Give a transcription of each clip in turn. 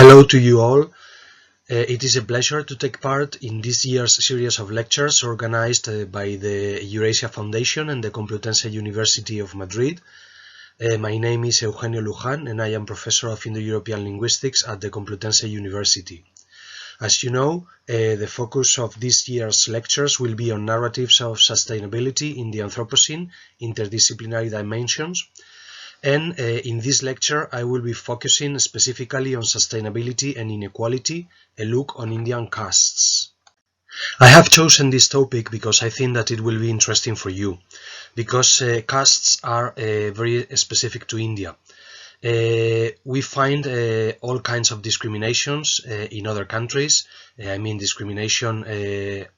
Hello to you all. It is a pleasure to take part in this year's series of lectures organized by the Eurasia Foundation and the Complutense University of Madrid. My name is Eugenio Luján and I am Professor of Indo-European Linguistics at the Complutense University. As you know, the focus of this year's lectures will be on narratives of sustainability in the Anthropocene, interdisciplinary dimensions. And in this lecture, I will be focusing specifically on sustainability and inequality, a look on Indian castes. I have chosen this topic because I think that it will be interesting for you, because castes are very specific to India. We find all kinds of discriminations in other countries. I mean discrimination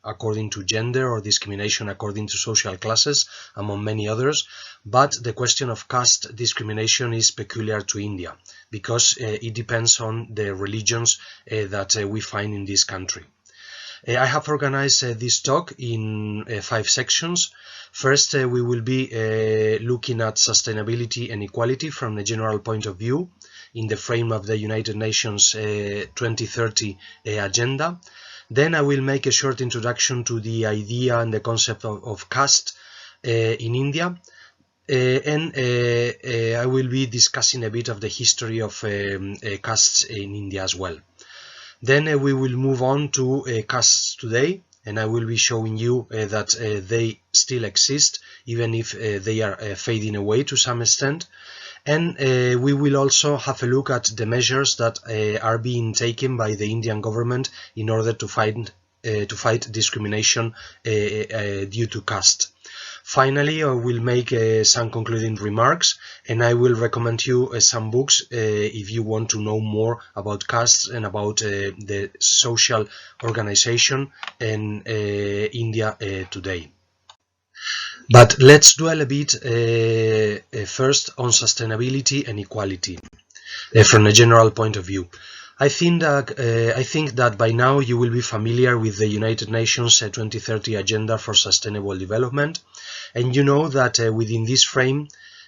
according to gender or discrimination according to social classes, among many others. But the question of caste discrimination is peculiar to India because it depends on the religions that we find in this country. I have organized this talk in 5 sections. First, we will be looking at sustainability and equality from a general point of view in the frame of the United Nations 2030 agenda. Then I will make a short introduction to the idea and the concept of caste in India. And I will be discussing a bit of the history of castes in India as well. Then we will move on to castes today, and I will be showing you that they still exist, even if they are fading away to some extent. And we will also have a look at the measures that are being taken by the Indian government in order to fight discrimination due to caste. Finally, I will make some concluding remarks, and I will recommend you some books if you want to know more about castes and about the social organization in India today. But let's dwell a bit first on sustainability and equality from a general point of view. I think that by now you will be familiar with the United Nations 2030 Agenda for Sustainable Development, and you know that within this frame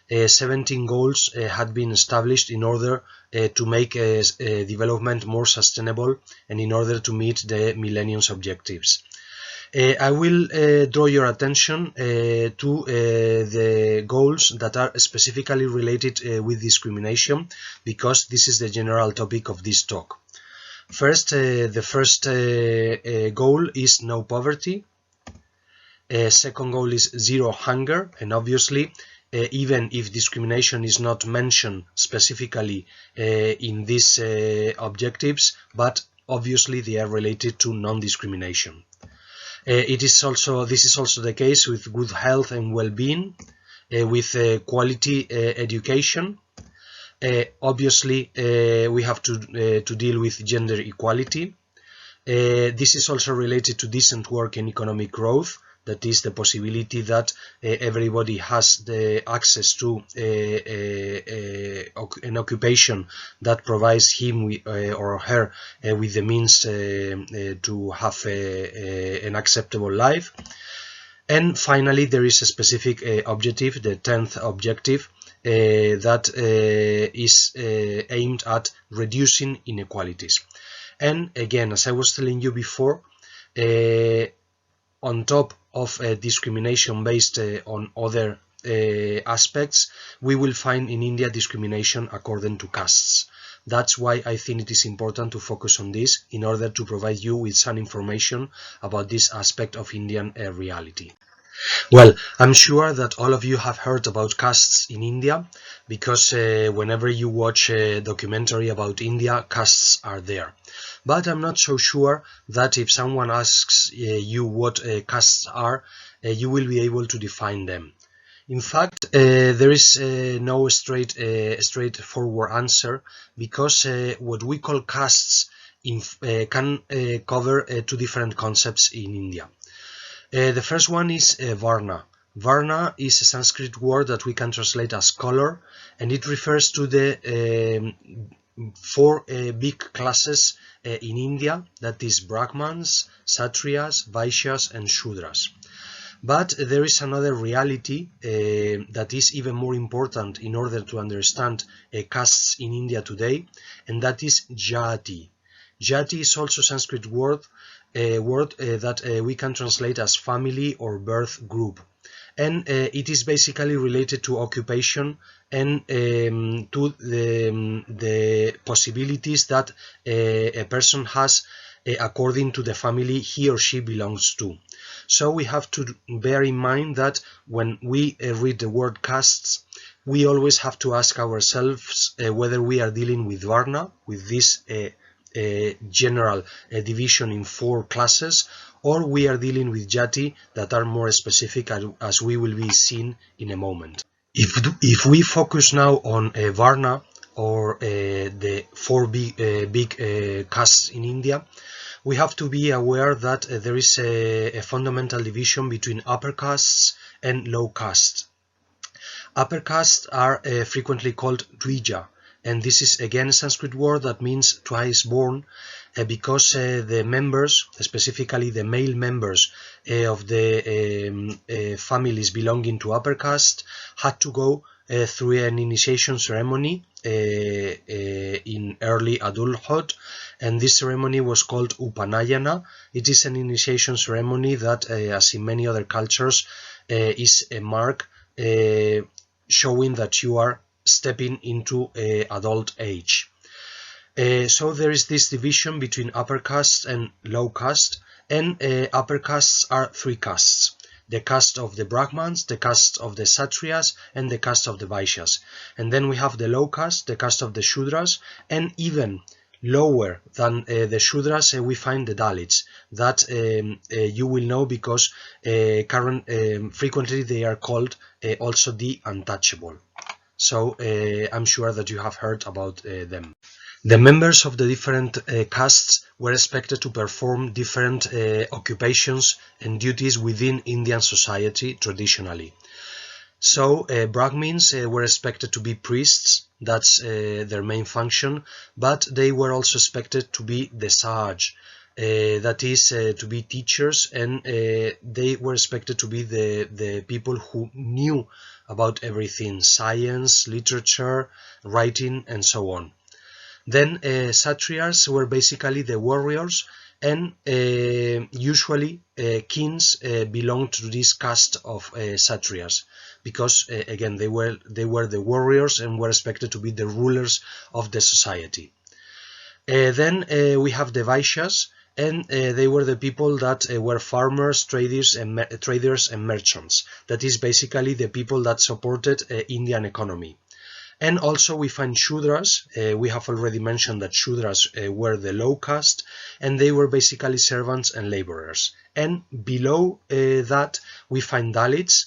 17 goals had been established in order to make development more sustainable and in order to meet the Millennium's objectives. I will draw your attention to the goals that are specifically related with discrimination, because this is the general topic of this talk. First, the first goal is no poverty. Second goal is zero hunger, and obviously even if discrimination is not mentioned specifically in these objectives, but obviously they are related to non-discrimination. This is also the case with good health and well-being, with quality education. Obviously, we have to deal with gender equality. This is also related to decent work and economic growth. That is the possibility that everybody has the access to an occupation that provides him or her with the means to have an acceptable life. And finally, there is a specific objective, the 10th objective, that is aimed at reducing inequalities. And again, as I was telling you before, on top of discrimination based on other aspects, we will find in India discrimination according to castes. That's why I think it is important to focus on this in order to provide you with some information about this aspect of Indian reality. Well, I'm sure that all of you have heard about castes in India, because whenever you watch a documentary about India, castes are there. But I'm not so sure that if someone asks you what castes are, you will be able to define them. In fact, there is no straightforward answer, because what we call castes can cover 2 different concepts in India. The first one is Varna. Varna is a Sanskrit word that we can translate as color, and it refers to the 4 big classes in India, that is Brahmans, Kshatriyas, Vaishyas and Shudras. But there is another reality that is even more important in order to understand castes in India today, and that is jati. Jati is also a Sanskrit word that we can translate as family or birth group. And it is basically related to occupation and to the possibilities that a person has according to the family he or she belongs to. So we have to bear in mind that when we read the word castes, we always have to ask ourselves whether we are dealing with Varna, with this general division in 4 classes, or we are dealing with jati that are more specific, as we will be seeing in a moment. If we focus now on Varna, or the 4 big castes in India, we have to be aware that there is a fundamental division between upper castes and low castes. Upper castes are frequently called Dvija, and this is again a Sanskrit word that means twice born, because the members, specifically the male members of the families belonging to upper caste, had to go through an initiation ceremony in early adulthood, and this ceremony was called Upanayana. It is an initiation ceremony that, as in many other cultures, is a mark showing that you are stepping into adult age. So there is this division between upper caste and low caste, and upper castes are 3 castes: the caste of the Brahmans, the caste of the Kshatriyas, and the caste of the Vaishyas. And then we have the low caste, the caste of the Shudras, and even lower than the Shudras we find the Dalits, that you will know because frequently they are called also the untouchable. So I'm sure that you have heard about them. The members of the different castes were expected to perform different occupations and duties within Indian society traditionally. So Brahmins were expected to be priests, that's their main function, but they were also expected to be the sage, that is to be teachers, and they were expected to be the people who knew about everything: science, literature, writing, and so on. Then Kshatriyas were basically the warriors, and usually kings belonged to this caste of Kshatriyas, because again they were the warriors and were expected to be the rulers of the society. Then we have the Vaishyas, and they were the people that were farmers, traders, and merchants. That is basically the people that supported Indian economy. And also we find Shudras. We have already mentioned that Shudras were the low caste, and they were basically servants and laborers. And below that we find Dalits,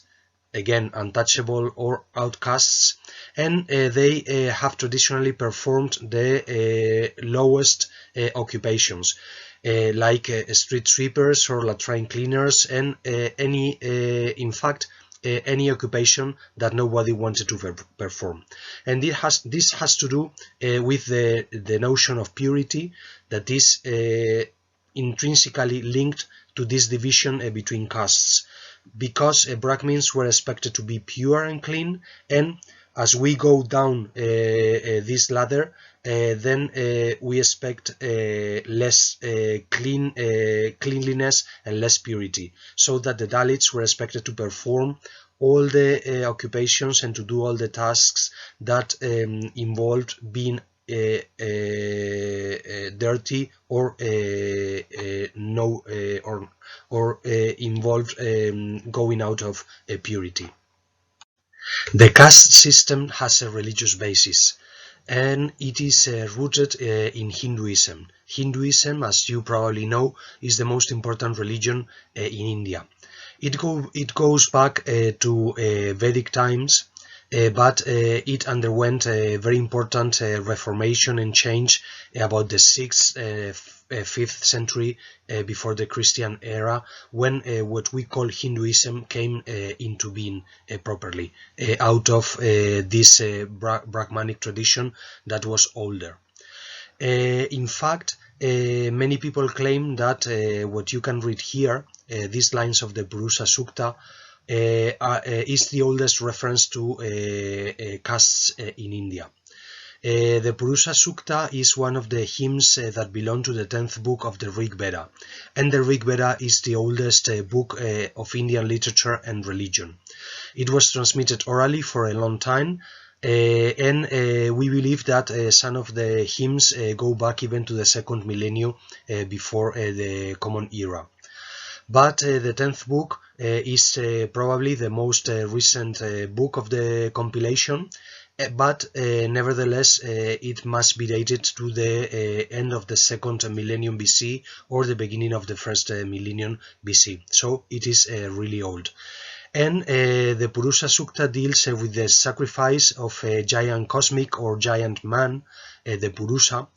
again untouchable or outcasts, and they have traditionally performed the lowest occupations, like street sweepers or latrine cleaners, and in fact any occupation that nobody wanted to perform. And this has to do with the notion of purity that is intrinsically linked to this division between castes, because Brahmins were expected to be pure and clean, and as we go down this ladder, then we expect less cleanliness and less purity, so that the Dalits were expected to perform all the occupations and to do all the tasks that involved being dirty or involved going out of purity. The caste system has a religious basis, and it is rooted in Hinduism. Hinduism, as you probably know, is the most important religion in India. It goes back to Vedic times, but it underwent a very important reformation and change about the 6th, 5th century before the Christian era, when what we call Hinduism came into being properly, out of this Brahmanic tradition that was older. In fact, many people claim that what you can read here these lines of the Purusa Sukta is the oldest reference to castes in India. The Purusa Sukta is one of the hymns that belong to the 10th book of the Rig Veda, and the Rig Veda is the oldest book of Indian literature and religion. It was transmitted orally for a long time, and we believe that some of the hymns go back even to the 2nd millennium before the Common Era. But the 10th book is probably the most recent book of the compilation, but nevertheless it must be dated to the end of the 2nd millennium BC or the beginning of the 1st millennium BC, so it is really old. And the Purusa Sukta deals with the sacrifice of a giant cosmic or giant man, the Purusa,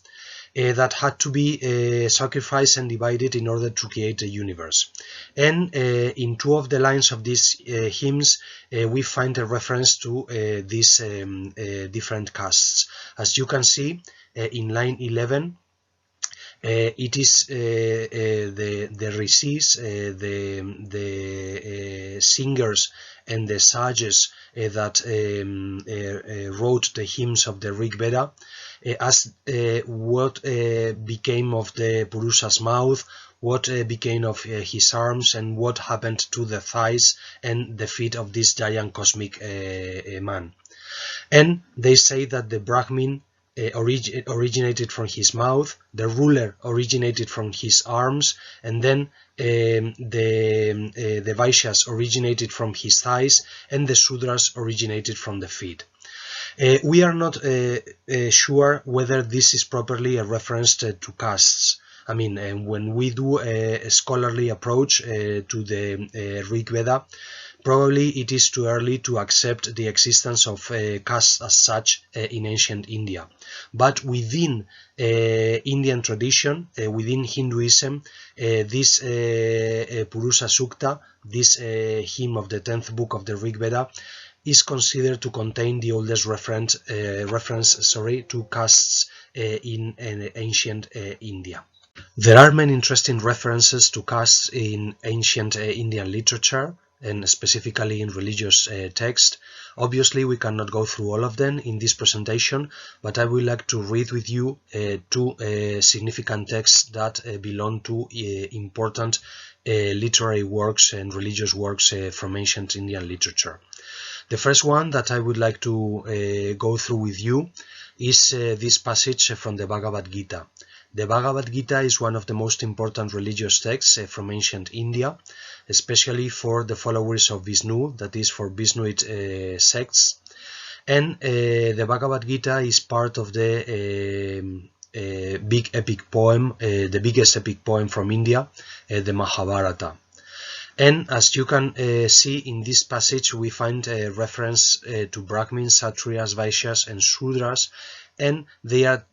that had to be sacrificed and divided in order to create the universe. And in 2 of the lines of these hymns we find a reference to these different castes. As you can see in line 11, it is the rishis, the singers and the sages that wrote the hymns of the Rig Veda, as what became of the Purusa's mouth, what became of his arms, and what happened to the thighs and the feet of this giant cosmic man. And they say that the Brahmin originated from his mouth, the ruler originated from his arms, and then the Vaishyas originated from his thighs, and the Sudras originated from the feet. We are not sure whether this is properly a reference to castes. I mean, when we do a scholarly approach to the Rig Veda, probably it is too early to accept the existence of castes as such in ancient India. But within Indian tradition, within Hinduism, this Purusa Sukta, this hymn of the 10th book of the Rig Veda, is considered to contain the oldest reference to castes in ancient India. There are many interesting references to castes in ancient Indian literature, and specifically in religious text. Obviously we cannot go through all of them in this presentation, but I would like to read with you 2 significant texts that belong to important literary works and religious works from ancient Indian literature. The first one that I would like to go through with you is this passage from the Bhagavad Gita. The Bhagavad Gita is one of the most important religious texts from ancient India, especially for the followers of Vishnu, that is for Vishnuite sects. And the Bhagavad Gita is part of the big epic poem, the biggest epic poem from India, the Mahabharata. And as you can see in this passage, we find a reference to Brahmins, Kshatriyas, Vaishyas and Shudras, and they are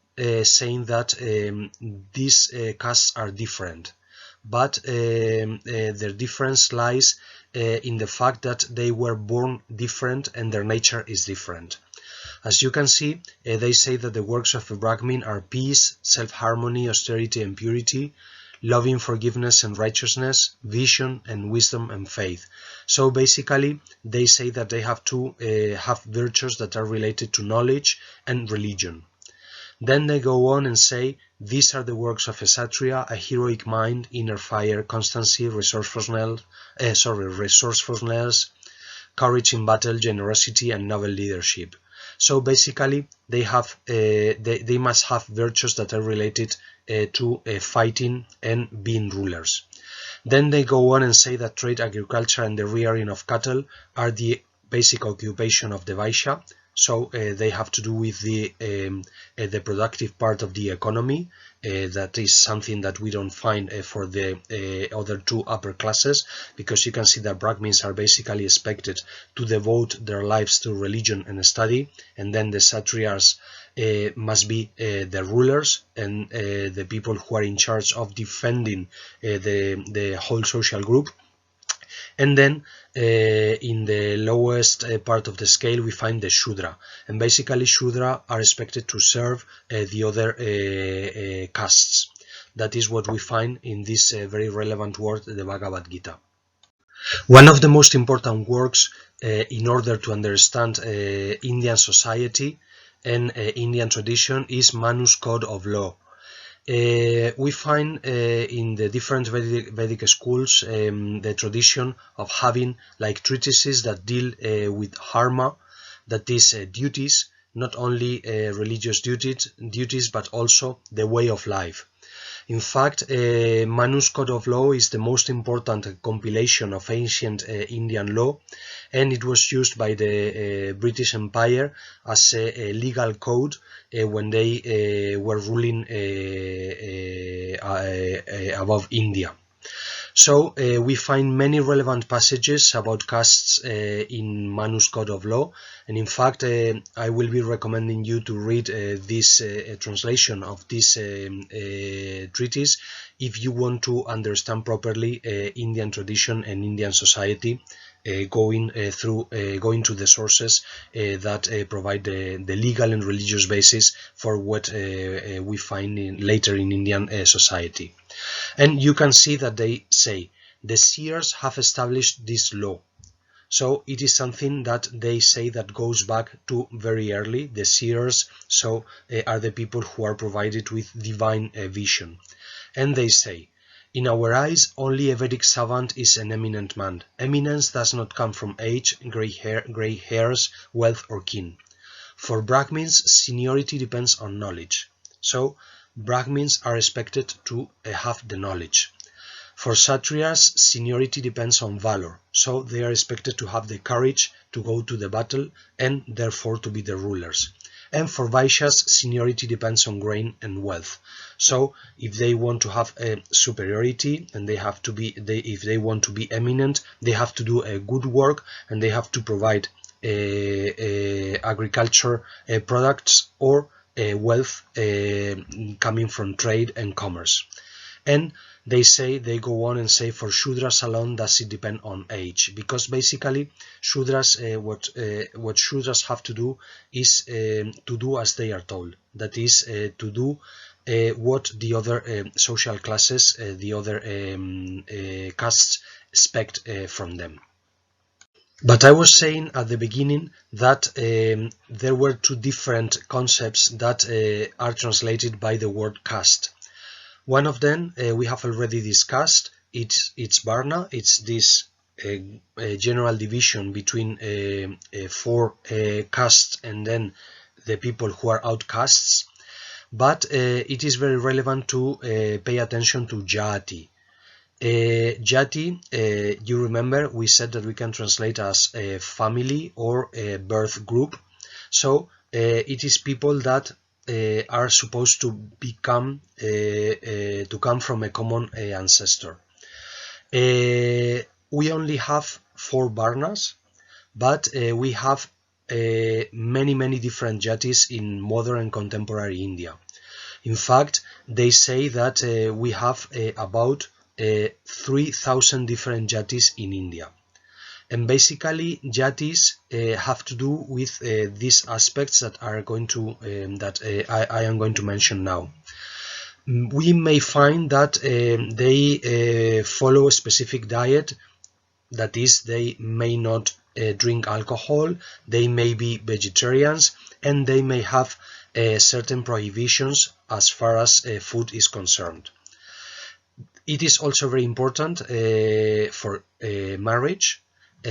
saying that these castes are different, but their difference lies in the fact that they were born different and their nature is different. As you can see, they say that the works of a Brahmin are peace, self-harmony, austerity and purity, loving forgiveness and righteousness, vision and wisdom and faith. So basically they say that they have to have virtues that are related to knowledge and religion. Then they go on and say, these are the works of a Kshatriya, a heroic mind, inner fire, constancy, resourcefulness, courage in battle, generosity and noble leadership. So basically they have they must have virtues that are related to fighting and being rulers. Then they go on and say that trade, agriculture and the rearing of cattle are the basic occupation of the Vaishya. So they have to do with the productive part of the economy. That is something that we don't find for the other 2 upper classes, because you can see that Brahmins are basically expected to devote their lives to religion and study, and then the Kshatriyas must be the rulers and the people who are in charge of defending the whole social group. And then in the lowest part of the scale we find the Shudra, and basically Shudra are expected to serve the other castes. that is what we find in this very relevant work, the Bhagavad Gita. One of the most important works in order to understand Indian society and Indian tradition is Manu's Code of Law. We find in the different Vedic schools the tradition of having like treatises that deal with dharma, that is duties, not only religious duties but also the way of life. In fact, Manu's Code of Law is the most important compilation of ancient Indian law, and it was used by the British Empire as a legal code when they were ruling above India. So we find many relevant passages about castes in Manu's Code of Law, and in fact I will be recommending you to read this translation of this treatise if you want to understand properly Indian tradition and Indian society, going to the sources that provide the legal and religious basis for what we find later in Indian society. And you can see that they say the seers have established this law. So it is something that they say that goes back to very early. The seers are the people who are provided with divine vision. And they say, in our eyes, only a Vedic savant is an eminent man. Eminence does not come from age, grey hairs, wealth or kin. For Brahmins, seniority depends on knowledge. So Brahmins are expected to have the knowledge. For Kshatriyas, seniority depends on valor, so they are expected to have the courage to go to the battle and therefore to be the rulers. And for Vaishyas, seniority depends on grain and wealth. So if they want to have a superiority and if they want to be eminent, they have to do a good work and they have to provide agriculture products or wealth coming from trade and commerce. And they go on and say for Shudras alone does it depend on age, because basically Shudras, what Shudras have to do is to do as they are told, that is to do what the other social classes, the other castes expect from them. But I was saying at the beginning that there were two different concepts that are translated by the word caste. One of them we have already discussed. It's Varna. It's this general division between four castes and then the people who are outcasts. But it is very relevant to pay attention to Jati. Jati, you remember we said that we can translate as a family or a birth group. So it is people that are supposed to come from a common ancestor. We only have 4 Varnas, but we have many different Jatis in modern and contemporary India. In fact, they say that we have about 3,000 different Jatis in India. And basically, Jatis have to do with these aspects that are going to I am going to mention now. We may find that they follow a specific diet, that is, they may not drink alcohol, they may be vegetarians, and they may have certain prohibitions as far as food is concerned. It is also very important for marriage,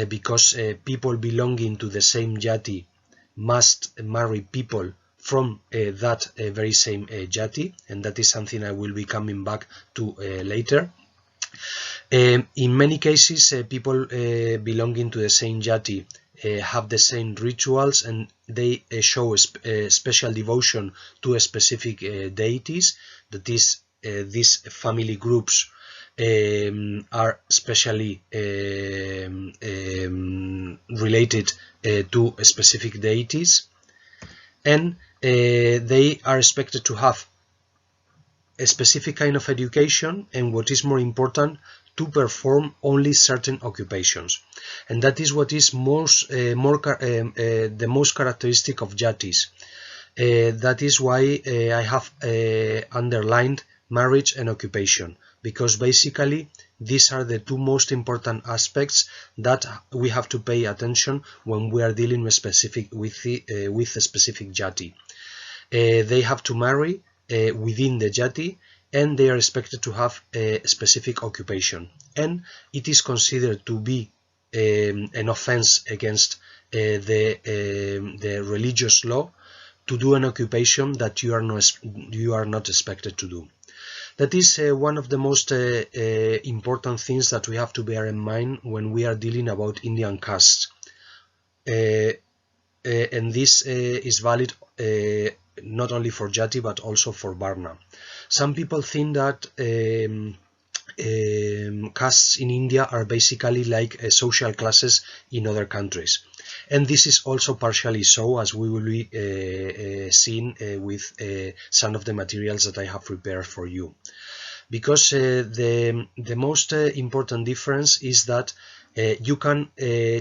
because people belonging to the same Jati must marry people from that very same Jati, and that is something I will be coming back to later. In many cases, people belonging to the same Jati have the same rituals, and they show a special devotion to a specific deities. That is, these family groups are specially related to specific deities, and they are expected to have a specific kind of education, and what is more important, to perform only certain occupations. And that is what is the most characteristic of Jatis. That is why I have underlined marriage and occupation, because basically these are the two most important aspects that we have to pay attention when we are dealing with a specific jati. They have to marry within the jati, and they are expected to have a specific occupation, and it is considered to be an offense against the religious law to do an occupation that you are not expected to do. That is one of the most important things that we have to bear in mind when we are dealing about Indian castes. And this is valid not only for Jati but also for Varna. Some people think that castes in India are basically like social classes in other countries. And this is also partially so, as we will be seeing with some of the materials that I have prepared for you. Because the most important difference is that you can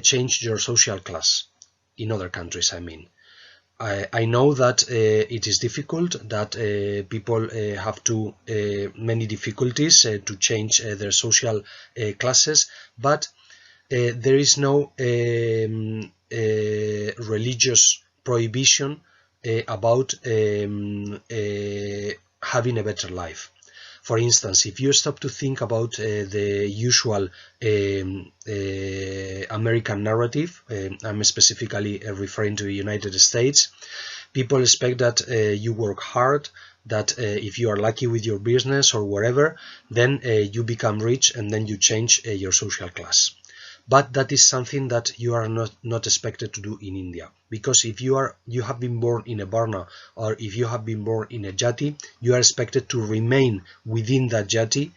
change your social class in other countries, I mean. I know that it is difficult, that people have many difficulties to change their social classes, but there is no religious prohibition about having a better life. For instance, if you stop to think about the usual American narrative, I'm specifically referring to the United States, people expect that you work hard, that if you are lucky with your business or whatever, then you become rich and then you change your social class. But that is something that you are not expected to do in India, because if you have been born in a Varna, or if you have been born in a Jati, you are expected to remain within that Jati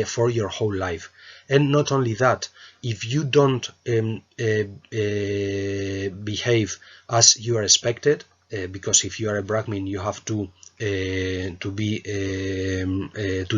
for your whole life. And not only that, if you don't behave as you are expected, because if you are a Brahmin, you have to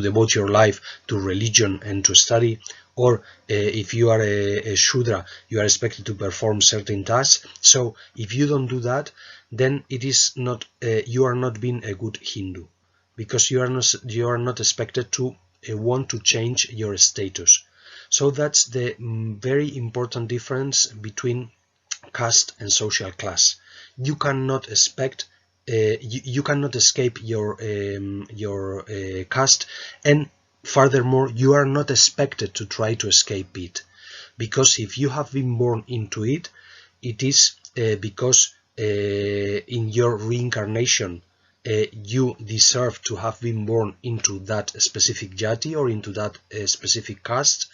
devote your life to religion and to study, or if you are a Shudra, you are expected to perform certain tasks. So if you don't do that, then it is not you are not being a good Hindu, because you are not expected to want to change your status. So that's the very important difference between caste and social class. You cannot expect you cannot escape your caste, and furthermore, you are not expected to try to escape it, because if you have been born into it, it is because in your reincarnation you deserve to have been born into that specific jati or into that specific caste,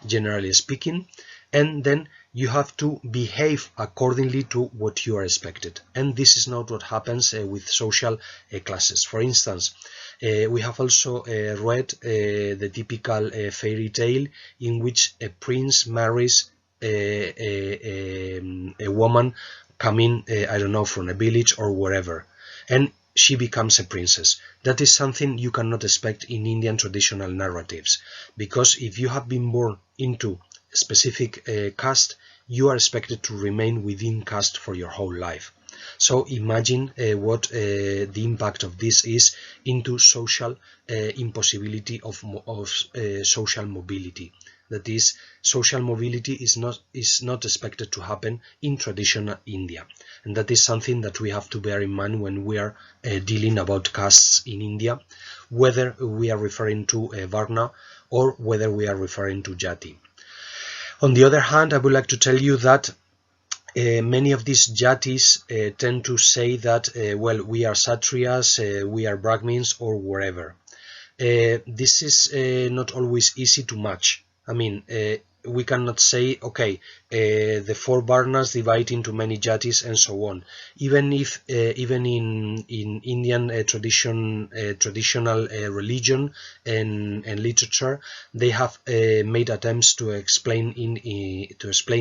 generally speaking, and then you have to behave accordingly to what you are expected. And this is not what happens with social classes. For instance, we have also read the typical fairy tale in which a prince marries a woman coming, I don't know, from a village or wherever, and she becomes a princess. That is something you cannot expect in Indian traditional narratives, because if you have been born into a specific caste, you are expected to remain within caste for your whole life. So imagine what the impact of this is into social impossibility of social mobility. That is, social mobility is not expected to happen in traditional India, and that is something that we have to bear in mind when we are dealing about castes in India, whether we are referring to Varna or whether we are referring to Jati. On the other hand, I would like to tell you that many of these jatis tend to say that, well, we are Kshatriyas, we are Brahmins, or wherever. This is not always easy to match. I mean, we cannot say, okay, the four Varnas divide into many jatis and so on. Even if, even in Indian traditional religion and literature, they have made attempts to explain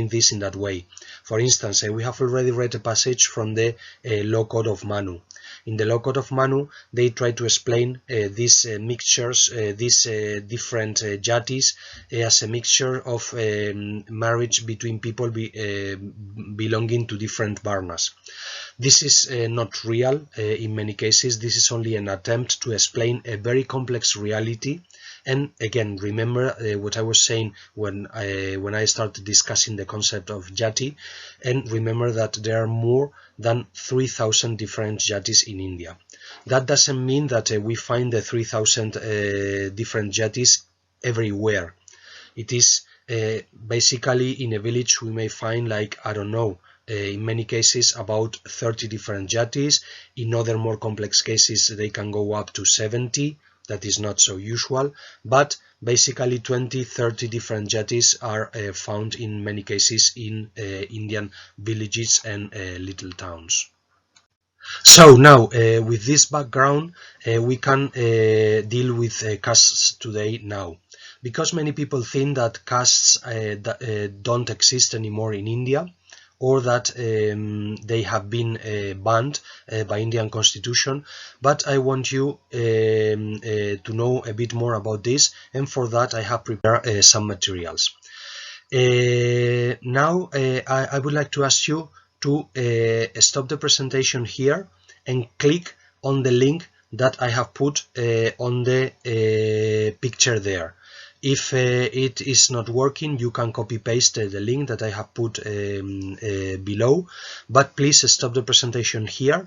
this in that way. For instance, we have already read a passage from the Law Code of Manu, In the law code of Manu, they try to explain these mixtures, these different jatis as a mixture of marriage between people belonging to different varnas. This is not real in many cases. This is only an attempt to explain a very complex reality. And again, remember what I was saying when I started discussing the concept of jati, and remember that there are more than 3,000 different jatis in India. That doesn't mean that we find the 3,000 different jatis everywhere. It is basically in a village we may find, like, I don't know, in many cases about 30 different jatis. In other more complex cases they can go up to 70. That is not so usual, but basically 20-30 different jatis are found in many cases in Indian villages and little towns. So now with this background we can deal with castes today now. Because many people think that castes don't exist anymore in India, or that they have been banned by Indian constitution, but I want you to know a bit more about this, and for that I have prepared some materials. Now I would like to ask you to stop the presentation here and click on the link that I have put on the picture there. If it is not working, you can copy paste the link that I have put below, but please stop the presentation here.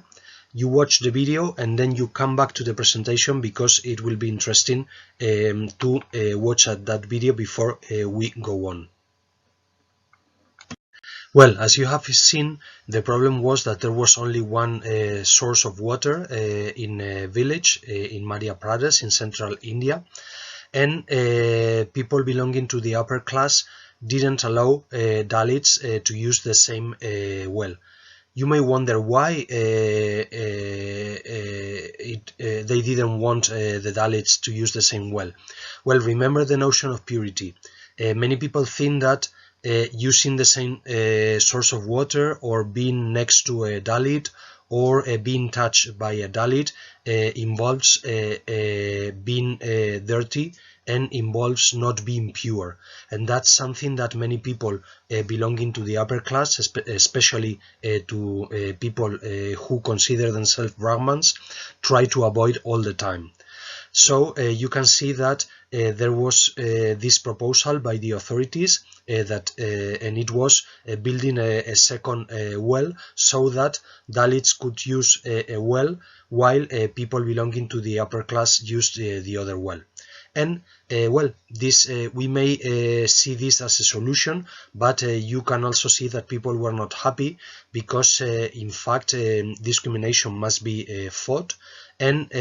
You watch the video and then you come back to the presentation, because it will be interesting to watch that video before we go on. Well, as you have seen, the problem was that there was only one source of water in a village in Madhya Pradesh in central India, and people belonging to the upper class didn't allow Dalits to use the same well. You may wonder why they didn't want the Dalits to use the same well. Well, remember the notion of purity. Many people think that using the same source of water, or being next to a Dalit, or being touched by a Dalit involves being dirty and involves not being pure. And that's something that many people belonging to the upper class, especially to people who consider themselves Brahmans, try to avoid all the time. So you can see that there was this proposal by the authorities and it was building a second well, so that Dalits could use a well while people belonging to the upper class used the other well. And well, this we may see this as a solution, but you can also see that people were not happy, because in fact discrimination must be fought, and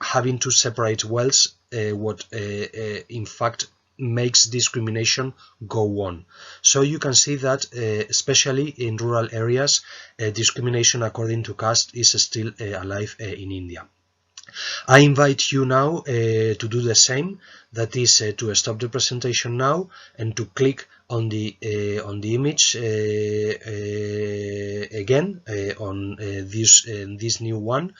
having to separate wells in fact makes discrimination go on. So you can see that especially in rural areas discrimination according to caste is still alive in India. I invite you now to do the same, that is to stop the presentation now and to click on the image again on this new one,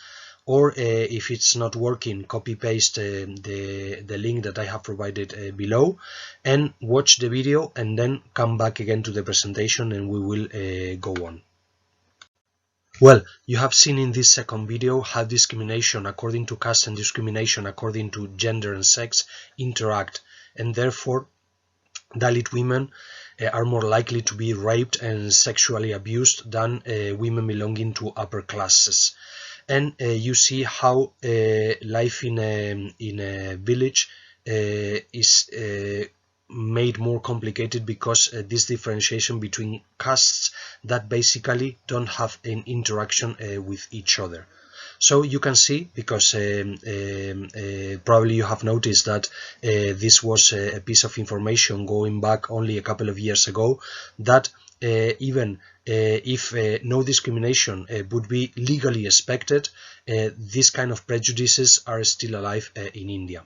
or if it's not working, copy paste the link that I have provided below, and watch the video and then come back again to the presentation and we will go on. Well, you have seen in this second video how discrimination according to caste and discrimination according to gender and sex interact, and therefore Dalit women are more likely to be raped and sexually abused than women belonging to upper classes. And you see how life in a village is made more complicated, because this differentiation between castes that basically don't have an interaction with each other. So you can see, because probably you have noticed that this was a piece of information going back only a couple of years ago, that even if no discrimination would be legally expected, these kind of prejudices are still alive in India.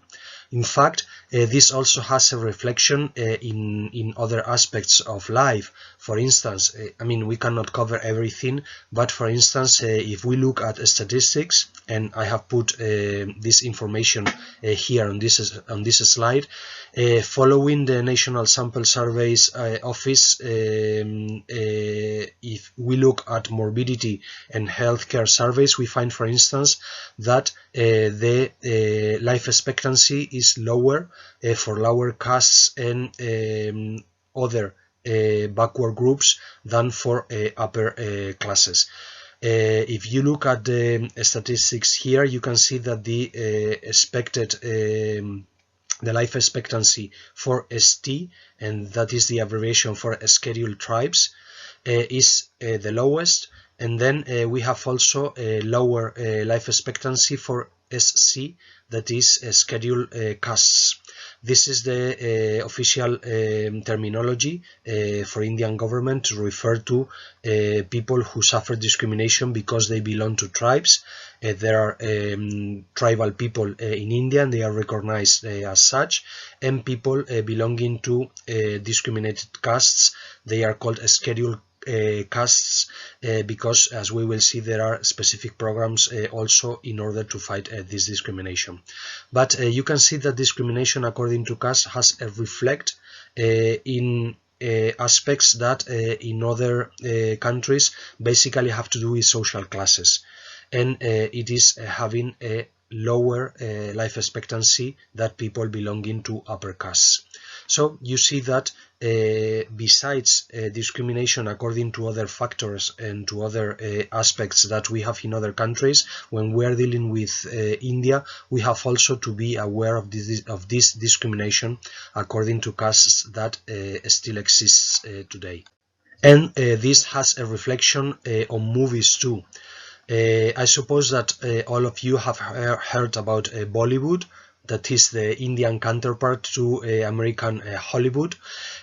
In fact, this also has a reflection in other aspects of life. For instance, I mean, we cannot cover everything, but for instance, if we look at statistics, and I have put this information here on this slide, following the National Sample Surveys Office, if we look at morbidity and healthcare surveys, we find, for instance, that the life expectancy is lower for lower castes and other backward groups than for upper classes. If you look at the statistics here, you can see that the life expectancy for ST, and that is the abbreviation for scheduled tribes, is the lowest, and then we have also a lower life expectancy for SC, that is scheduled castes. This is the official terminology for Indian government to refer to people who suffer discrimination because they belong to tribes. There are tribal people in India, and they are recognized as such, and people belonging to discriminated castes, they are called scheduled castes, because, as we will see, there are specific programs also in order to fight this discrimination. But you can see that discrimination according to caste has a reflect in aspects that in other countries basically have to do with social classes, and it is having a lower life expectancy than people belonging to upper castes. So you see that besides discrimination according to other factors and to other aspects that we have in other countries, when we are dealing with India, we have also to be aware of this discrimination according to castes that still exists today. And this has a reflection on movies too. I suppose that all of you have heard about Bollywood, that is the Indian counterpart to American Hollywood,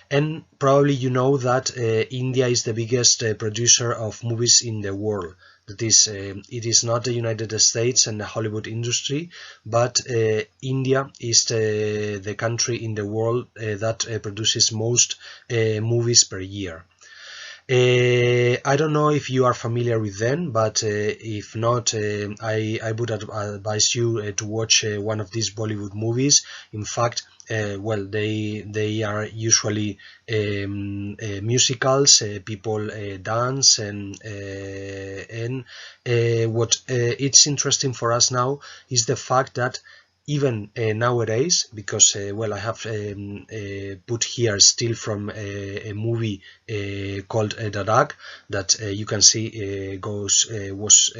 and probably you know that India is the biggest producer of movies in the world. That is, it is not the United States and the Hollywood industry, but India is the country in the world that produces most movies per year. I don't know if you are familiar with them, but if not, I would advise you to watch one of these Bollywood movies. In fact, well, they are usually musicals. People dance, and what it's interesting for us now is the fact that even nowadays, because well, I have put here still from a movie called Dadak that you can see was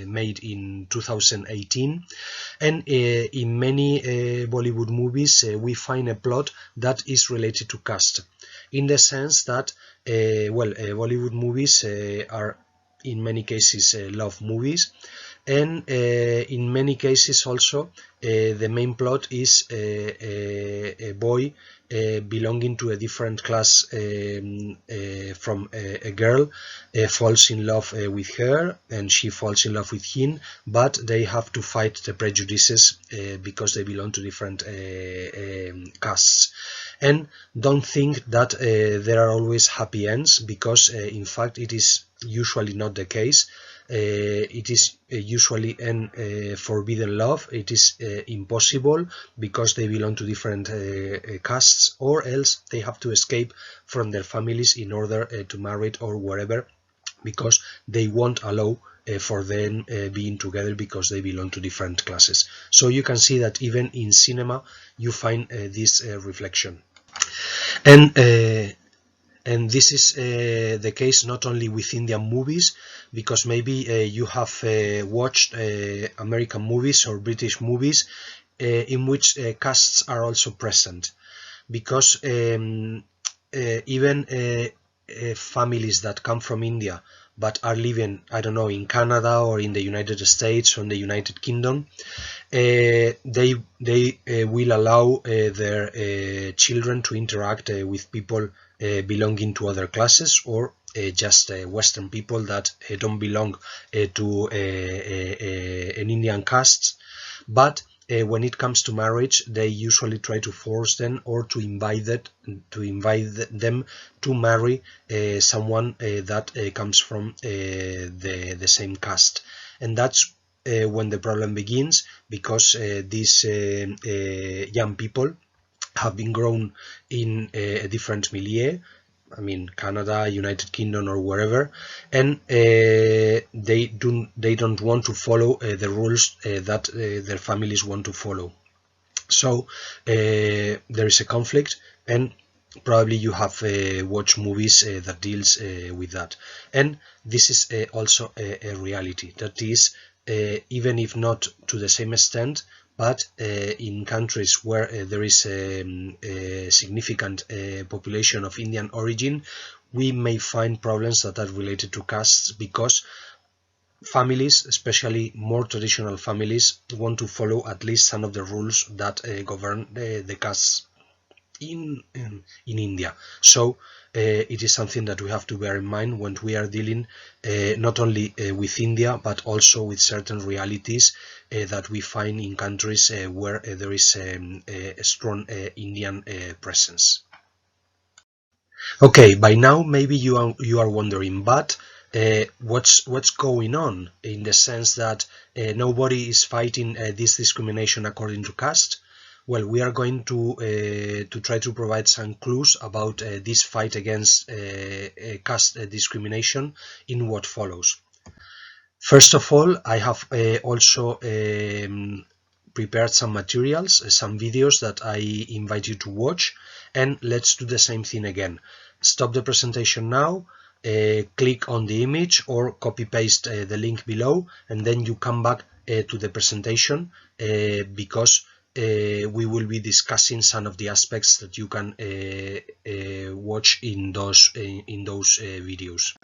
made in 2018, and in many Bollywood movies we find a plot that is related to caste, in the sense that well, Bollywood movies are in many cases love movies, and in many cases also the main plot is a boy belonging to a different class from a girl falls in love with her, and she falls in love with him, but they have to fight the prejudices because they belong to different castes. And don't think that there are always happy ends, because in fact it is usually not the case. It is usually a forbidden love. It is impossible because they belong to different castes, or else they have to escape from their families in order to marry or whatever, because they won't allow for them being together because they belong to different classes. So you can see that even in cinema you find this reflection. And this is the case not only with Indian movies, because maybe you have watched American movies or British movies in which castes are also present, because even families that come from India but are living, I don't know, in Canada or in the United States or in the United Kingdom, they will allow their children to interact with people belonging to other classes, or just Western people that don't belong to an Indian caste. But when it comes to marriage, they usually try to force them, or to invite them to marry someone that comes from the same caste, and that's when the problem begins, because these young people have been grown in a different milieu. I mean, Canada, United Kingdom, or wherever, and they don't want to follow the rules that their families want to follow. So there is a conflict, and probably you have watched movies that deals with that. And this is also a reality that is, even if not to the same extent, but in countries where there is a significant population of Indian origin, we may find problems that are related to castes, because families, especially more traditional families, want to follow at least some of the rules that govern the castes in India. So it is something that we have to bear in mind when we are dealing not only with India, but also with certain realities that we find in countries where there is a strong Indian presence. Okay, by now maybe you are wondering, but what's going on, in the sense that nobody is fighting this discrimination according to caste? Well, we are going to try to provide some clues about this fight against caste discrimination in what follows. First of all, I have also prepared some materials, some videos that I invite you to watch, and let's do the same thing again. Stop the presentation now, click on the image, or copy paste the link below, and then you come back to the presentation, because we will be discussing some of the aspects that you can watch in those videos.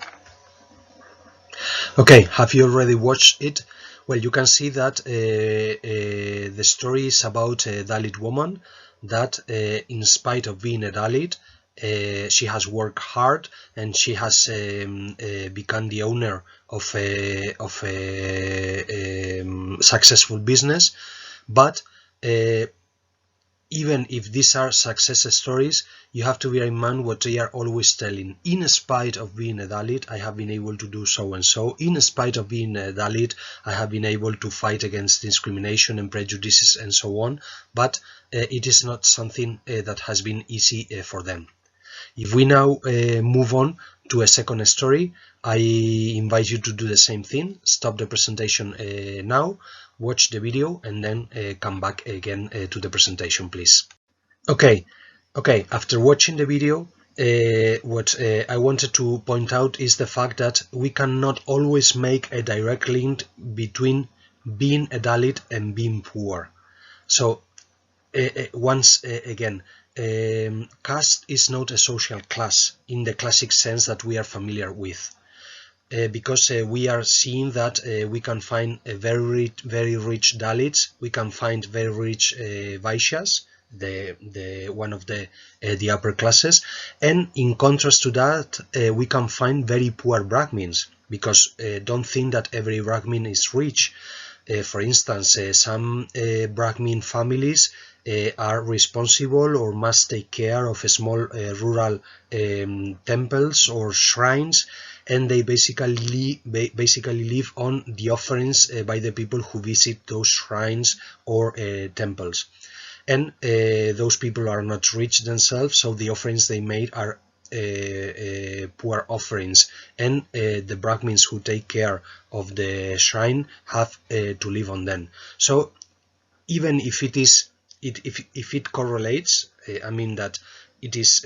Okay, have you already watched it? Well, you can see that the story is about a Dalit woman that, in spite of being a Dalit, she has worked hard, and she has become the owner of a successful business. But even if these are success stories, you have to bear in mind what they are always telling. In spite of being a Dalit, I have been able to do so and so. In spite of being a Dalit, I have been able to fight against discrimination and prejudices and so on. But it is not something that has been easy for them. If we now move on to a second story, I invite you to do the same thing. Stop the presentation now, watch the video, and then come back again to the presentation, please. Okay, after watching the video, what I wanted to point out is the fact that we cannot always make a direct link between being a Dalit and being poor. So once again, caste is not a social class in the classic sense that we are familiar with, because we are seeing that we can find very rich Dalits, we can find very rich Vaishyas, the one of the upper classes, and in contrast to that, we can find very poor Brahmins, because don't think that every Brahmin is rich. For instance, some Brahmin families are responsible or must take care of small rural temples or shrines, and they basically live on the offerings by the people who visit those shrines or temples. And those people are not rich themselves, so the offerings they made are poor offerings, and the Brahmins who take care of the shrine have to live on them. So even if it correlates, I mean that it is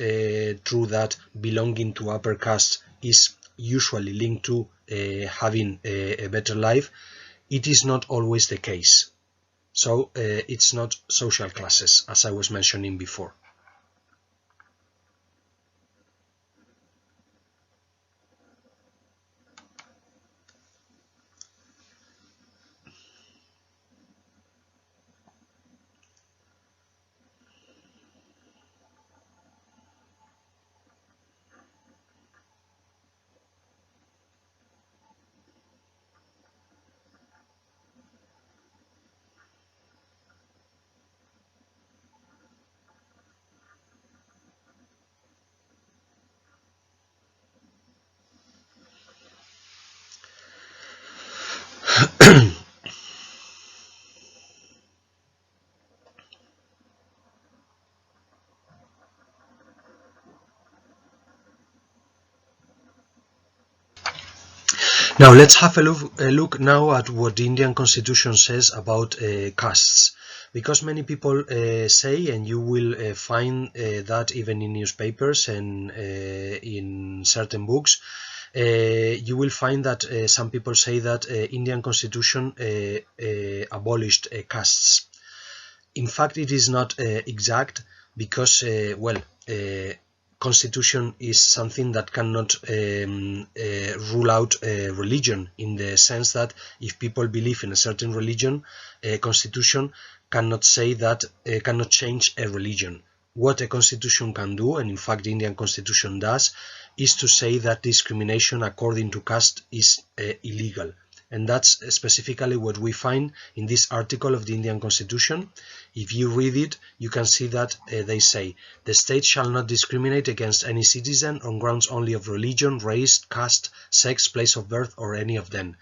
true that belonging to upper caste is usually linked to having a better life, it is not always the case. So it's not social classes, as I was mentioning before. Now let's have a look now at what the Indian constitution says about castes, because many people say, and you will find that even in newspapers and in certain books, you will find that some people say that Indian constitution abolished castes. In fact, it is not exact, because constitution is something that cannot rule out religion, in the sense that if people believe in a certain religion, constitution cannot say that cannot change a religion. What a constitution can do, and in fact the Indian constitution does, is to say that discrimination according to caste is illegal. And that's specifically what we find in this article of the Indian Constitution. If you read it, you can see that they say, the state shall not discriminate against any citizen on grounds only of religion, race, caste, sex, place of birth, or any of them.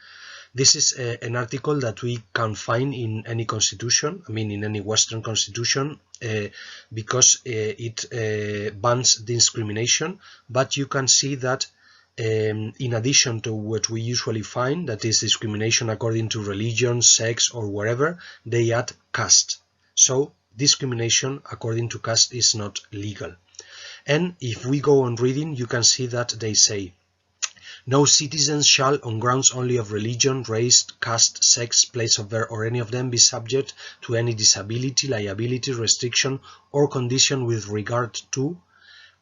This is an article that we can find in any constitution, I mean in any Western constitution, because it bans discrimination, but you can see that in addition to what we usually find, that is discrimination according to religion, sex, or whatever, they add caste. So discrimination according to caste is not legal. And if we go on reading, you can see that they say, no citizens shall, on grounds only of religion, race, caste, sex, place of birth, or any of them, be subject to any disability, liability, restriction, or condition with regard to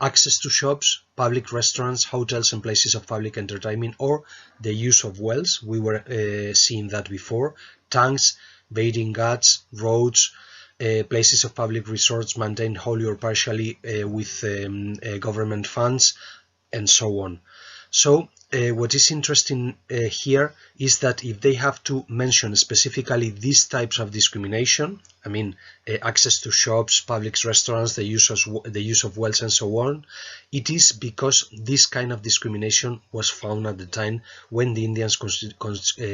access to shops, public restaurants, hotels, and places of public entertainment, or the use of wells. We were seeing that before. Tanks, bathing ghats, roads, places of public resorts maintained wholly or partially with government funds, and so on. So what is interesting here is that if they have to mention specifically these types of discrimination, I mean access to shops, public restaurants, the use of wells, and so on, it is because this kind of discrimination was found at the time when the Indian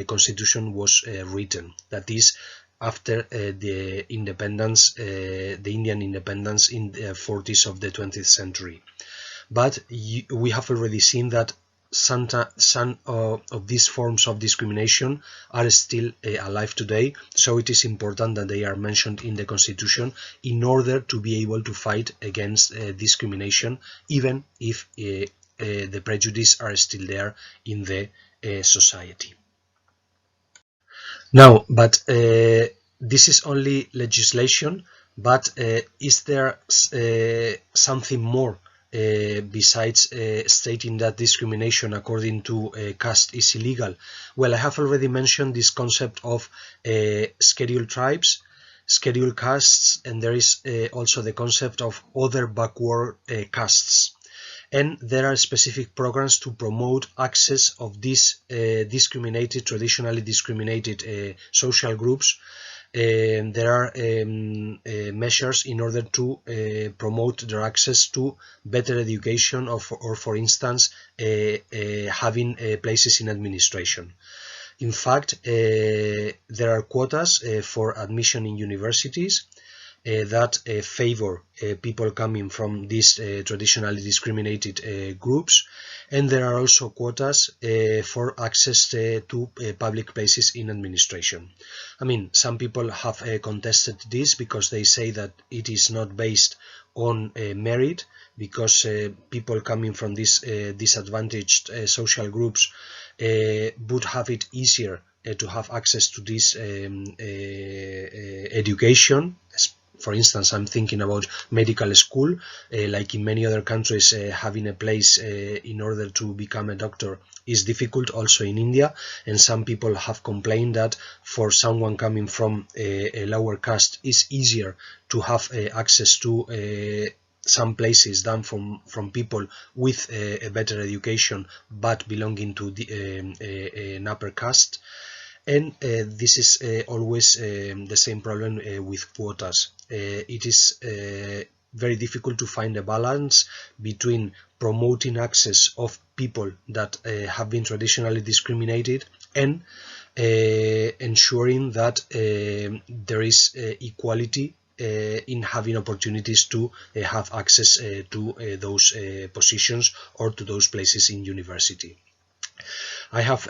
constitution was written. That is, after the independence, the Indian independence in the 40s of the 20th century. But we have already seen that some of these forms of discrimination are still alive today, so it is important that they are mentioned in the Constitution in order to be able to fight against discrimination, even if the prejudices are still there in the society. Now, but this is only legislation, but is there something more besides stating that discrimination according to caste is illegal? Well, I have already mentioned this concept of scheduled tribes, scheduled castes, and there is also the concept of other backward castes. And there are specific programs to promote access of these traditionally discriminated social groups. There are measures in order to promote their access to better education, or for instance, having places in administration. In fact, there are quotas for admission in universities that favor people coming from these traditionally discriminated groups, and there are also quotas for access to public places in administration. I mean, some people have contested this because they say that it is not based on merit, because people coming from these disadvantaged social groups would have it easier to have access to this education. For instance, I'm thinking about medical school. Like in many other countries, having a place in order to become a doctor is difficult, also in India, and some people have complained that for someone coming from a lower caste it's easier to have access to some places than from people with a better education but belonging to an upper caste. And this is always the same problem with quotas. It is very difficult to find a balance between promoting access of people that have been traditionally discriminated, and ensuring that there is equality in having opportunities to have access to those positions or to those places in university. I have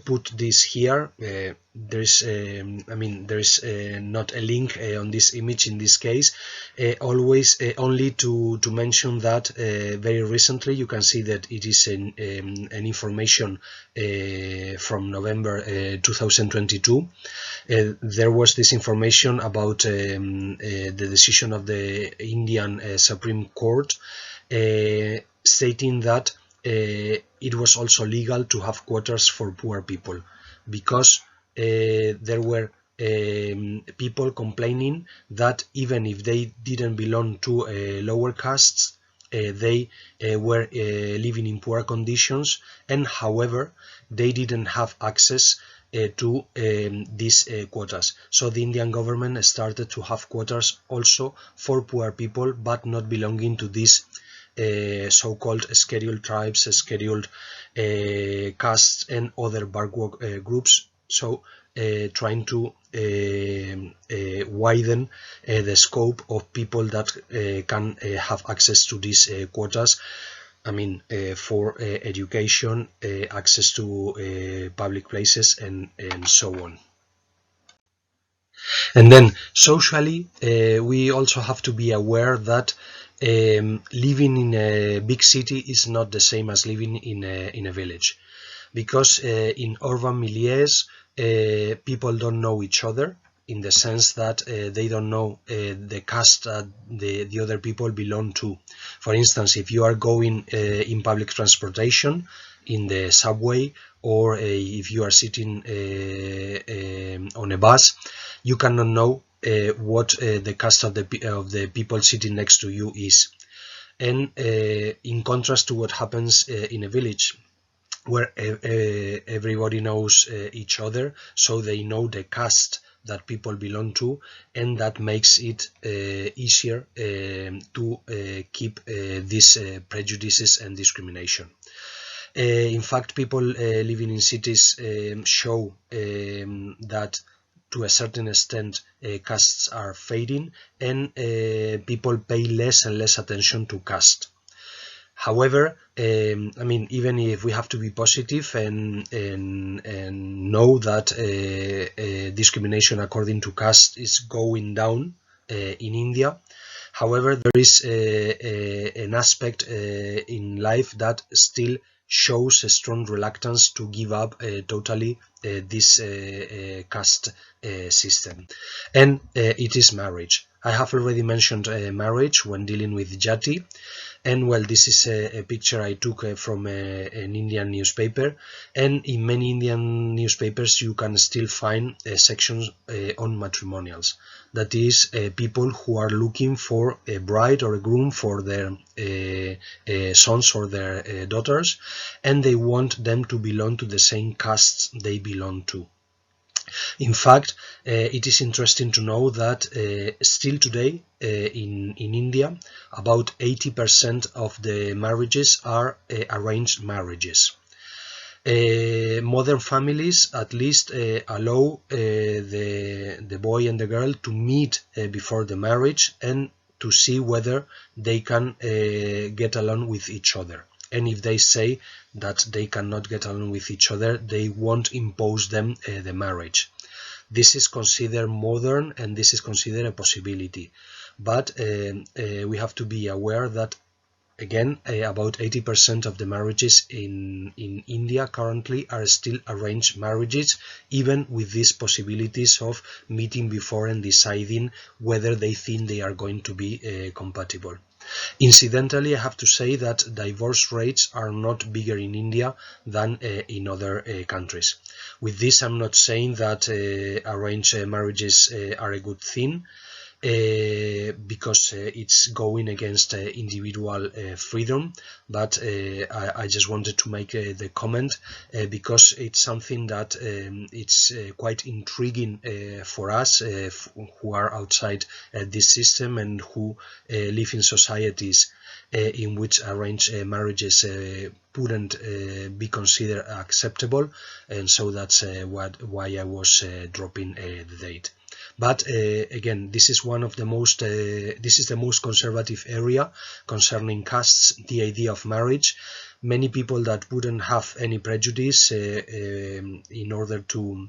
put this here. There is not a link on this image in this case. Always only to mention that very recently you can see that it is an information from November 2022. There was this information about the decision of the Indian Supreme Court stating that it was also legal to have quotas for poor people, because there were people complaining that even if they didn't belong to lower castes, they were living in poor conditions, and however they didn't have access to these quotas. So the Indian government started to have quotas also for poor people, but not belonging to these so-called scheduled tribes, scheduled castes, and other backward groups. So trying to widen the scope of people that can have access to these quotas. I mean, for education, access to public places, and so on. And then socially, we also have to be aware that living in a big city is not the same as living in a village, because in urban milieus people don't know each other, in the sense that they don't know the caste that the other people belong to. For instance, if you are going in public transportation, in the subway, or if you are sitting on a bus, you cannot know what the caste of the people sitting next to you is. And in contrast to what happens in a village, where everybody knows each other, so they know the caste that people belong to, and that makes it easier to keep these prejudices and discrimination. In fact, people living in cities show that to a certain extent castes are fading, and people pay less and less attention to caste. However, I mean, even if we have to be positive and know that discrimination according to caste is going down in India, however, there is an aspect in life that still shows a strong reluctance to give up totally this caste system, and it is marriage. I have already mentioned marriage when dealing with Jati. And well, this is a picture I took from an Indian newspaper, and in many Indian newspapers you can still find sections on matrimonials. That is, people who are looking for a bride or a groom for their sons or their daughters, and they want them to belong to the same castes they belong to. In fact, it is interesting to know that still today in India, about 80% of the marriages are arranged marriages. Modern families at least allow the boy and the girl to meet before the marriage and to see whether they can get along with each other. And if they say that they cannot get along with each other, they won't impose them the marriage. This is considered modern, and this is considered a possibility. But we have to be aware that, again, about 80% of the marriages in India currently are still arranged marriages, even with these possibilities of meeting before and deciding whether they think they are going to be compatible. Incidentally, I have to say that divorce rates are not bigger in India than in other countries. With this, I'm not saying that arranged marriages are a good thing. because it's going against individual freedom. But I just wanted to make the comment because it's something that it's quite intriguing for us who are outside this system and who live in societies in which arranged marriages wouldn't be considered acceptable, and so that's why I was dropping the date. But again, this is one of the most this is the most conservative area concerning castes, the idea of marriage. Many people that wouldn't have any prejudice in order to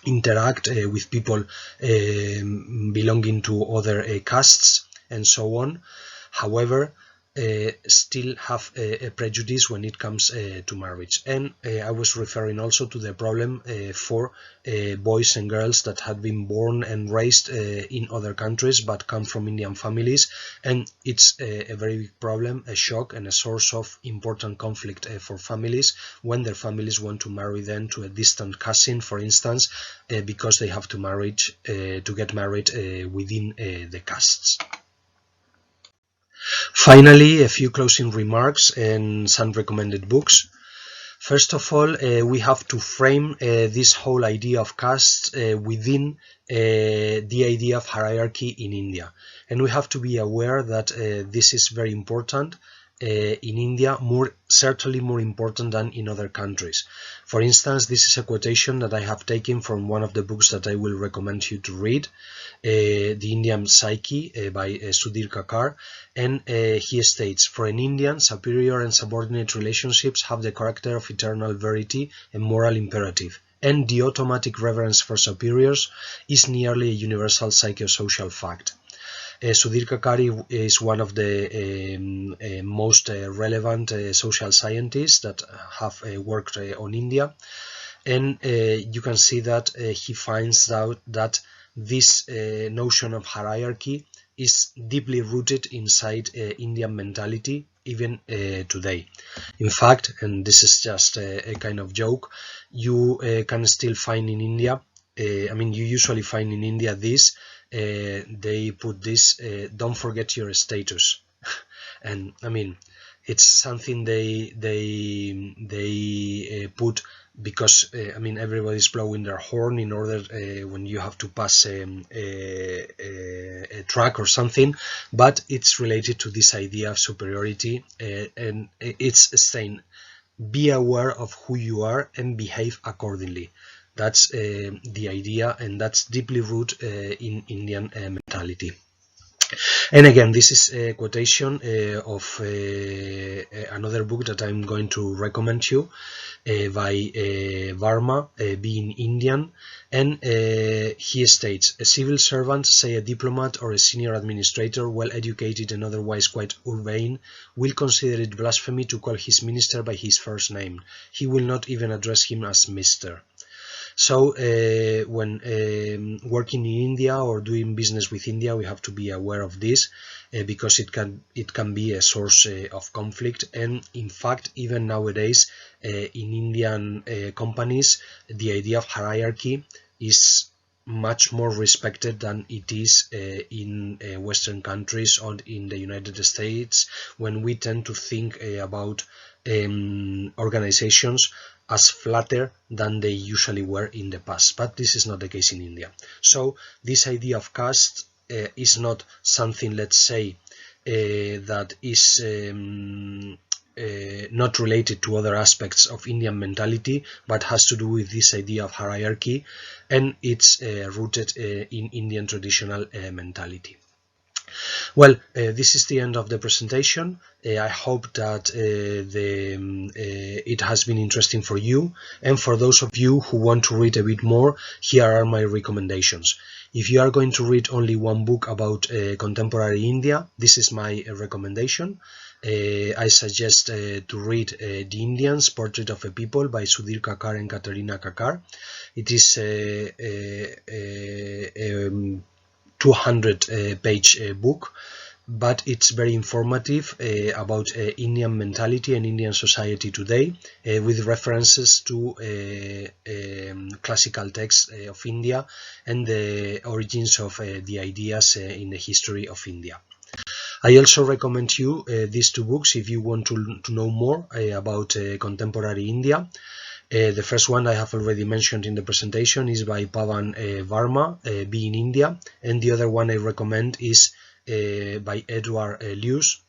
interact with people belonging to other castes and so on. However, still have a prejudice when it comes to marriage. And I was referring also to the problem for boys and girls that had been born and raised in other countries but come from Indian families, and it's a very big problem, a shock and a source of important conflict for families when their families want to marry them to a distant cousin, for instance, because they have to get married within the castes. Finally, a few closing remarks and some recommended books. First of all, we have to frame this whole idea of castes within the idea of hierarchy in India. And we have to be aware that this is very important in India, certainly more important than in other countries. For instance, this is a quotation that I have taken from one of the books that I will recommend you to read, The Indian Psyche by Sudhir Kakar, and he states, "For an Indian, superior and subordinate relationships have the character of eternal verity and moral imperative, and the automatic reverence for superiors is nearly a universal psychosocial fact." Sudhir Kakar is one of the most relevant social scientists that have worked on India, and you can see that he finds out that this notion of hierarchy is deeply rooted inside Indian mentality even today. In fact, and this is just a kind of joke, you can still find in India, you usually find in India this, they put this, don't forget your status. And it's something they put because everybody's blowing their horn in order when you have to pass a track or something, but it's related to this idea of superiority, and it's saying be aware of who you are and behave accordingly. That's the idea, and that's deeply rooted in Indian mentality. And again, this is a quotation of another book that I'm going to recommend you by Varma, being Indian, and he states, "A civil servant, say a diplomat or a senior administrator, well educated and otherwise quite urbane, will consider it blasphemy to call his minister by his first name. He will not even address him as Mr." So when working in India or doing business with India, we have to be aware of this because it can be a source of conflict. And in fact, even nowadays in Indian companies, the idea of hierarchy is much more respected than it is in Western countries or in the United States, when we tend to think about organizations as flatter than they usually were in the past. But this is not the case in India. So this idea of caste is not something, let's say, that is not related to other aspects of Indian mentality, but has to do with this idea of hierarchy, and it's rooted in Indian traditional mentality. Well, this is the end of the presentation. I hope that it has been interesting for you, and for those of you who want to read a bit more, here are my recommendations. If you are going to read only one book about contemporary India, this is my recommendation. I suggest to read The Indians, Portrait of a People by Sudhir Kakar and Katerina Kakar. It is a 200-page book, but it's very informative about Indian mentality and Indian society today, with references to classical texts of India and the origins of the ideas in the history of India. I also recommend you these two books if you want to know more about contemporary India. The first one I have already mentioned in the presentation is by Pavan Varma, Being India, and the other one I recommend is by Edward Lewis,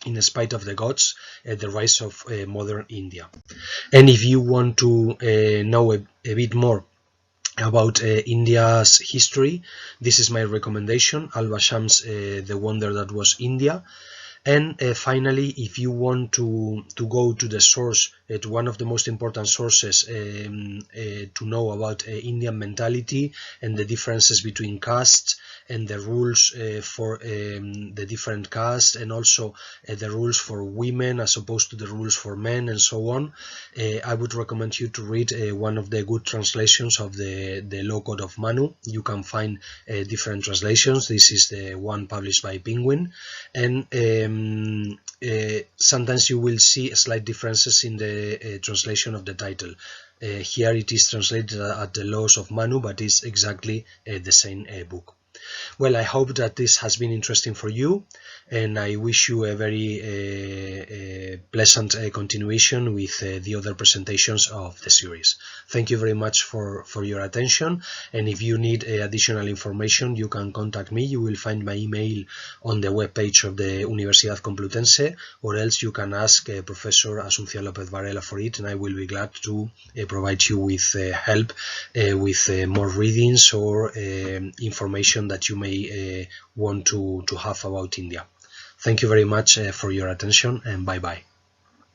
In Spite of the Gods, The Rise of Modern India. And if you want to know a bit more about India's history, this is my recommendation, Al-Basham's The Wonder That Was India. And finally, if you want to go to the source, to one of the most important sources to know about Indian mentality and the differences between castes and the rules for the different castes, and also the rules for women as opposed to the rules for men, and so on, I would recommend you to read one of the good translations of the Law Code of Manu. You can find different translations. This is the one published by Penguin, and sometimes you will see slight differences in the translation of the title. Here it is translated as the Laws of Manu, but it's exactly the same book. Well, I hope that this has been interesting for you, and I wish you a very pleasant continuation with the other presentations of the series. Thank you very much for your attention, and if you need additional information, you can contact me. You will find my email on the webpage of the Universidad Complutense, or else you can ask Professor Asunción López Varela for it, and I will be glad to provide you with help with more readings or information that you may want to have about India. Thank you very much for your attention, and bye-bye.